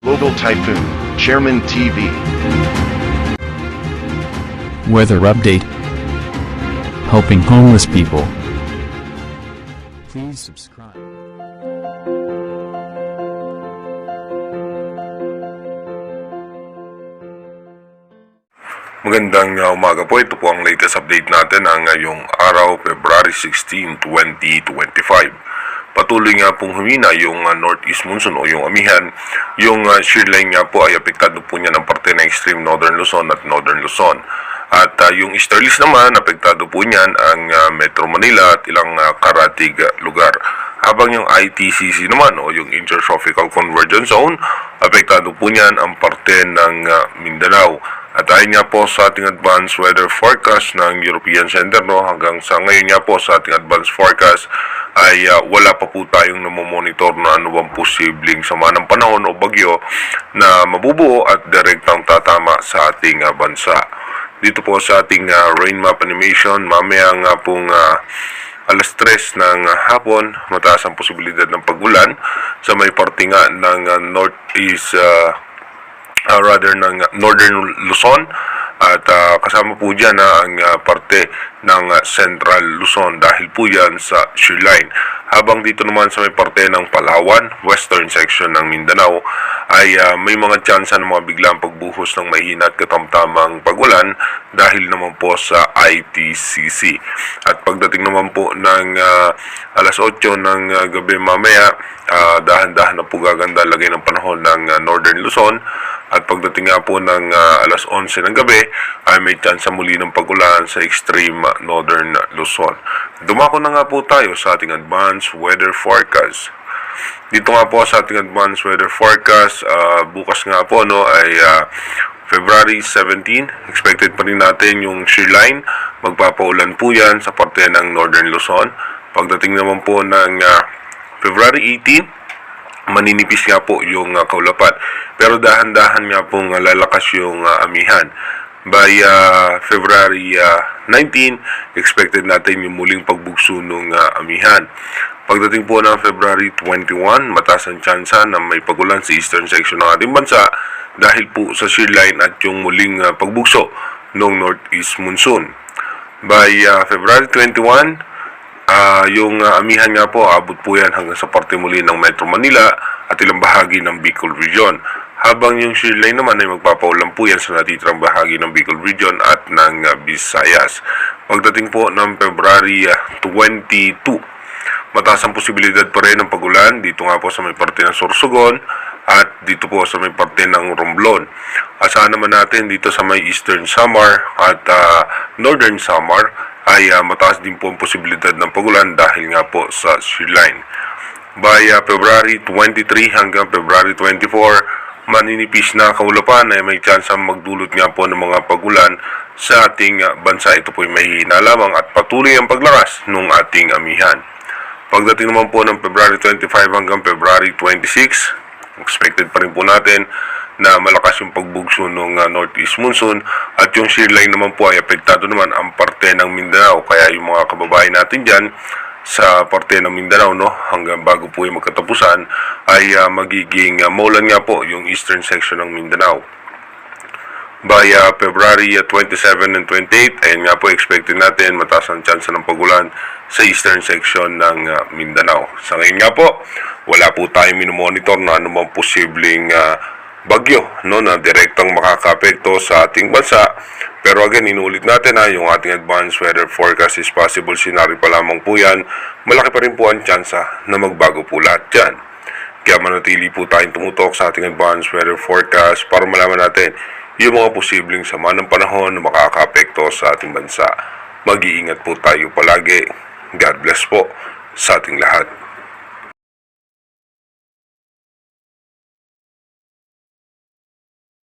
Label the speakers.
Speaker 1: Global Typhoon, Chairman TV.
Speaker 2: Weather update. Helping homeless people. Please subscribe.
Speaker 3: Magandang umaga po. Ito po ang latest update natin ang ngayong araw, February 16, 2025. Patuloy nga pong humina yung northeast monsoon o yung amihan. Yung shear line nga po ay apektado po niya ng parte ng extreme northern Luzon at northern Luzon. At yung easterlies naman, apektado po niyan ang Metro Manila at ilang karatig lugar. Habang yung ITCC naman o yung Intertropical Convergence Zone, apektado po niyan ang parte ng Mindanao. At ayon nga po sa ating advanced weather forecast ng European Center, hanggang sa ngayon nga po sa ating advanced forecast ay wala pa po tayong namomonitor na ano bang posibleng sama ng panahon o bagyo na mabubuo at direktang tatama sa ating bansa. Dito po sa ating rain map animation, mamaya nga pong alas 3 ng hapon, mataas ang posibilidad ng pagulan sa may parte nga ng northeast ng northern Luzon at kasama po dyan ang parte ng central Luzon dahil po yan sa shear line. Habang dito naman sa may parte ng Palawan, western section ng Mindanao ay may mga tsansa ng mga biglang pagbuhos ng mahina at katamtamang pagulan dahil naman po sa ITCC. At pagdating naman po ng alas 8 ng gabi mamaya, dahan-dahan na po gaganda lagay ng panahon ng northern Luzon. At pagdating nga po ng alas 11 ng gabi ay may tsansa muli ng pagulan sa extreme northern Luzon. Dumako na nga po tayo sa ating advanced weather forecast. Dito nga po sa ating advanced weather forecast, bukas nga po ay February 17, expected pa rin natin yung shear line. Magpapaulan po yan sa parte ng northern Luzon. Pagdating naman po ng February 18, maninipis nga po yung kaulapan. Pero dahan-dahan nga pong lalakas yung amihan. By February 19, expected natin yung muling pagbugso ng amihan. Pagdating po ng February 21, mataas ang tsansa na may pagulan sa eastern section ng ating bansa dahil po sa shear line at yung muling pagbugso ng northeast monsoon. By February 21, yung amihan nga po, abot po yan hanggang sa parte muli ng Metro Manila at ilang bahagi ng Bicol Region. Habang yung shear line naman ay magpapaulan po yan sa natitirang bahagi ng Bicol Region at ng Visayas. Pagdating po ng February 22, mataas ang posibilidad pa rin ng pagulan dito nga po sa may parte ng Sorsogon at dito po sa may parte ng Romblon. Asahan naman natin dito sa may Eastern Samar at Northern Samar ay mataas din po ang posibilidad ng pagulan dahil nga po sa shear line. By February 23 hanggang February 24, maninipis na kaulapan ay may chance ang magdulot nga po ng mga pagulan sa ating bansa. Ito po ay mahihina lamang at patuloy ang paglakas ng ating amihan. Pagdating naman po ng February 25 hanggang February 26, expected pa rin po natin na malakas yung pagbugso ng northeast monsoon at yung shear line naman po ay apektado naman ang parte ng Mindanao. Kaya yung mga kababayan natin dyan sa parte ng Mindanao, hanggang bago po yung magkatapusan ay magiging maulan nga po yung eastern section ng Mindanao. By February 27 and 28, ayan nga po expected natin mataas ang chance ng pagulan sa eastern section ng Mindanao. Sa ngayon nga po, wala po tayong minomonitor na anumang posibleng bagyo na direktang makakapekto sa ating bansa. Pero again, inulit natin yung ating advanced weather forecast is possible scenario pa lamang po yan. Malaki pa rin po ang tsansa na magbago po lahat dyan. Kaya manatili po tayong tumutok sa ating advanced weather forecast para malaman natin yung mga posibleng sama ng panahon na makakapekto sa ating bansa. Mag-iingat po tayo palagi. God bless po sa ating lahat.